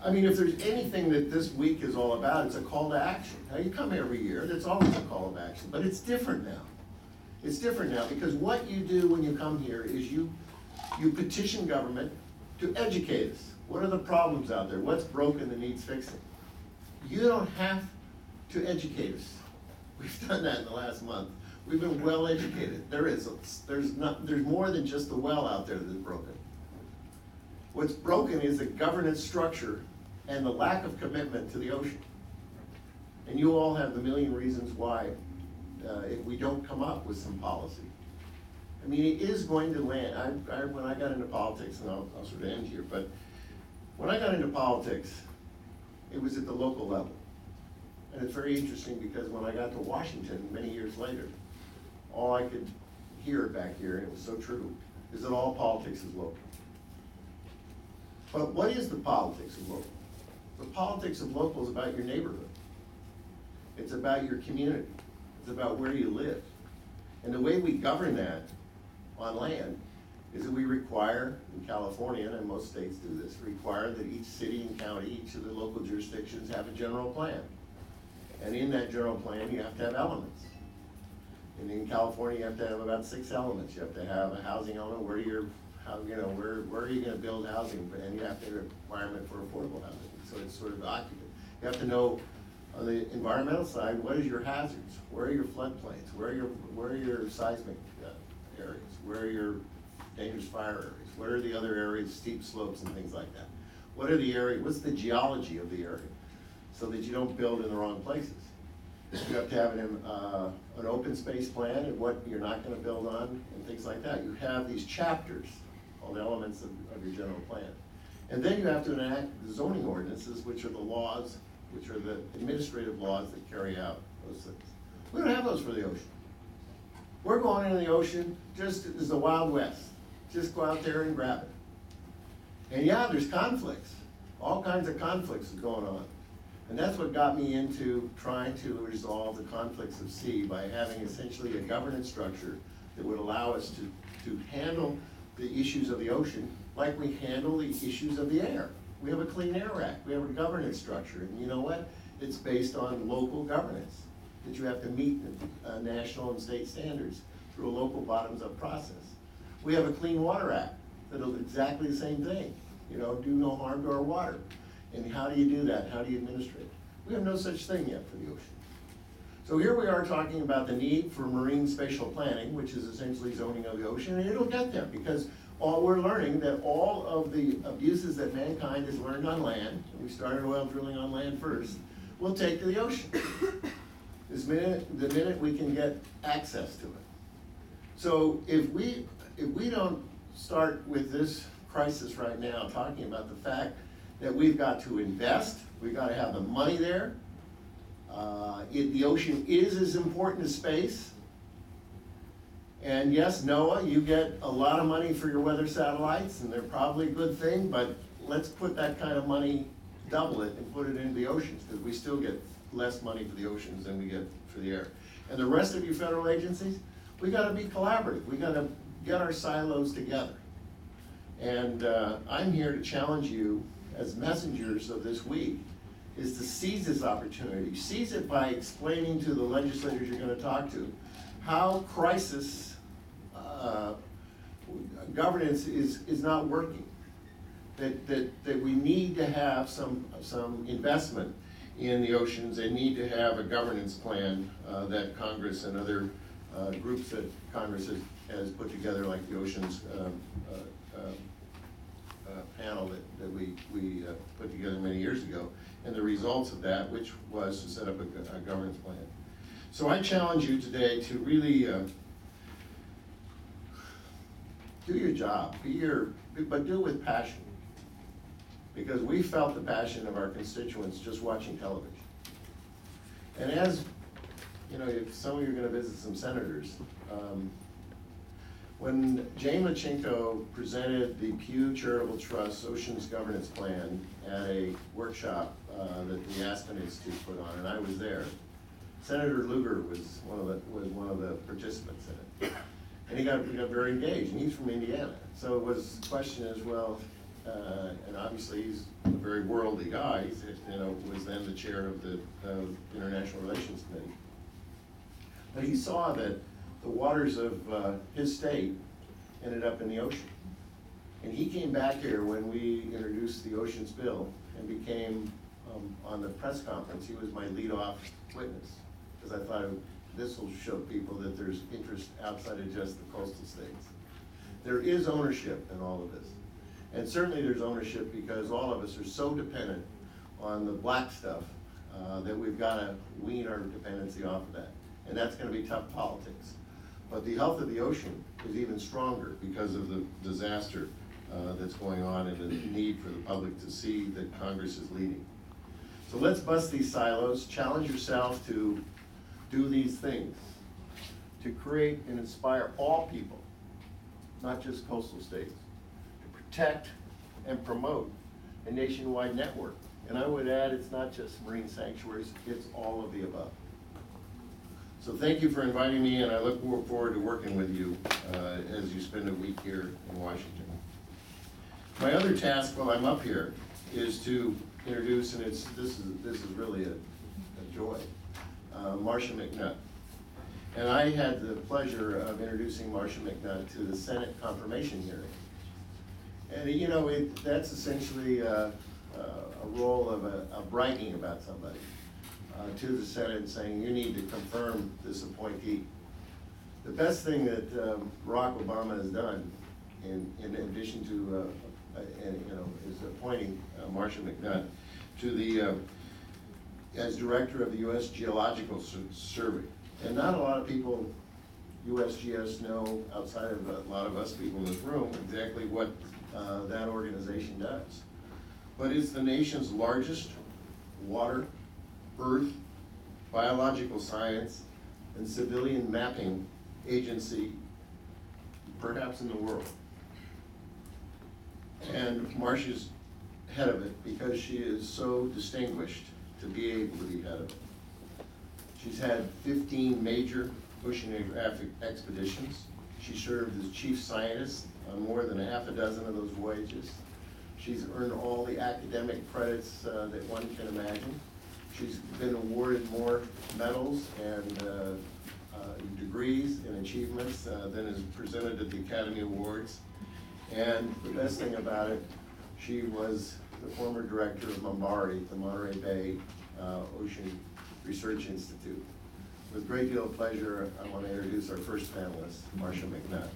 I mean, if there's anything that this week is all about, it's a call to action. Now, you come every year, that's always a call to action, but it's different now. It's different now because what you do when you come here is you petition government to educate us. What are the problems out there? What's broken that needs fixing? You don't have to educate us. We've done that in the last month. We've been well educated. There's more than just the well out there that's broken. What's broken is the governance structure and the lack of commitment to the ocean. And you all have the million reasons why if we don't come up with some policy. I mean, it is going to land. When I got into politics, and I'll sort of end here, but when I got into politics, it was at the local level. And it's very interesting because when I got to Washington many years later, all I could hear back here, and it was so true, is that all politics is local. But what is the politics of local? The politics of local is about your neighborhood. It's about your community. It's about where you live. And the way we govern that on land is that we require, in California, and most states do this, require that each city and county, each of the local jurisdictions have a general plan. And in that general plan, you have to have elements. And in California, you have to have about 6 elements. You have to have a housing element, where are you going to build housing, and you have to have a requirement for affordable housing. So it's sort of occupant. You have to know on the environmental side, what is your hazards? Where are your floodplains? Where are your seismic areas? Where are your dangerous fire areas? Where are the other areas, steep slopes and things like that? What are the areas? What's the geology of the area, so that you don't build in the wrong places? You have to have an open space plan and what you're not going to build on and things like that. You have these chapters, all the elements of your general plan. And then you have to enact the zoning ordinances, which are the laws, which are the administrative laws that carry out those things. We don't have those for the ocean. We're going into the ocean just as the Wild West. Just go out there and grab it. And yeah, there's conflicts. All kinds of conflicts is going on. And that's what got me into trying to resolve the conflicts of sea by having essentially a governance structure that would allow us to handle the issues of the ocean like we handle the issues of the air. We have a Clean Air Act. We have a governance structure. And you know what? It's based on local governance, that you have to meet national and state standards through a local bottoms-up process. We have a Clean Water Act that'll do exactly the same thing. Do no harm to our water. And how do you do that? How do you administrate it? We have no such thing yet for the ocean. So here we are talking about the need for marine spatial planning, which is essentially zoning of the ocean, and it'll get there because we're learning that all of the abuses that mankind has learned on land, and we started oil drilling on land first, will take to the ocean. The minute we can get access to it. So if we don't start with this crisis right now, talking about the fact that we've got to invest, we've got to have the money there. The ocean is as important as space. And yes, NOAA, you get a lot of money for your weather satellites, and they're probably a good thing, but let's put that kind of money, double it, and put it into the oceans, because we still get less money for the oceans than we get for the air. And the rest of you federal agencies, we got to be collaborative. We got to get our silos together. And I'm here to challenge you as messengers of this week is to seize this opportunity. Seize it by explaining to the legislators you're going to talk to how crisis governance is not working. That we need to have some investment in the oceans. They need to have a governance plan that Congress and other groups that Congress has put together, like the Oceans panel that we put together many years ago, and the results of that, which was to set up a governance plan. So I challenge you today to really do your job, but do it with passion. Because we felt the passion of our constituents just watching television. And as, if some of you are going to visit some senators, when Jane Lachenko presented the Pew Charitable Trust Oceans Governance Plan at a workshop that the Aspen Institute put on, and I was there, Senator Lugar was one of the participants in it. And he got very engaged, and he's from Indiana. So the question is, well, and obviously he's a very worldly guy. He's, was then the chair of the International Relations Committee. But he saw that the waters of his state ended up in the ocean. And he came back here when we introduced the Oceans Bill and became, on the press conference, he was my lead-off witness. Because I thought this will show people that there's interest outside of just the coastal states. There is ownership in all of this. And certainly there's ownership because all of us are so dependent on the black stuff that we've got to wean our dependency off of that. And that's going to be tough politics. But the health of the ocean is even stronger because of the disaster that's going on and the need for the public to see that Congress is leading. So let's bust these silos, challenge yourself to do these things, to create and inspire all people, not just coastal states, to protect and promote a nationwide network. And I would add, it's not just marine sanctuaries, it's all of the above. So thank you for inviting me, and I look forward to working with you as you spend a week here in Washington. My other task while I'm up here is to introduce, and this is really a joy, Marcia McNutt. And I had the pleasure of introducing Marcia McNutt to the Senate confirmation hearing. And that's essentially a role of bragging about somebody to the Senate, saying you need to confirm this appointee. The best thing that Barack Obama has done, in addition to is appointing Marcia McNutt to the as director of the U.S. Geological Survey. And not a lot of people, USGS, know, outside of a lot of us people in this room, exactly what that organization does. But it's the nation's largest water, earth, biological science, and civilian mapping agency, perhaps in the world. And Marcia's head of it because she is so distinguished to be able to be head of it. She's had 15 major oceanographic expeditions. She served as chief scientist on more than half a dozen of those voyages. She's earned all the academic credits that one can imagine. She's been awarded more medals and degrees and achievements than is presented at the Academy Awards. And the best thing about it, she was the former director of MBARI, the Monterey Bay Ocean Research Institute. With a great deal of pleasure, I want to introduce our first panelist, Marcia McNutt.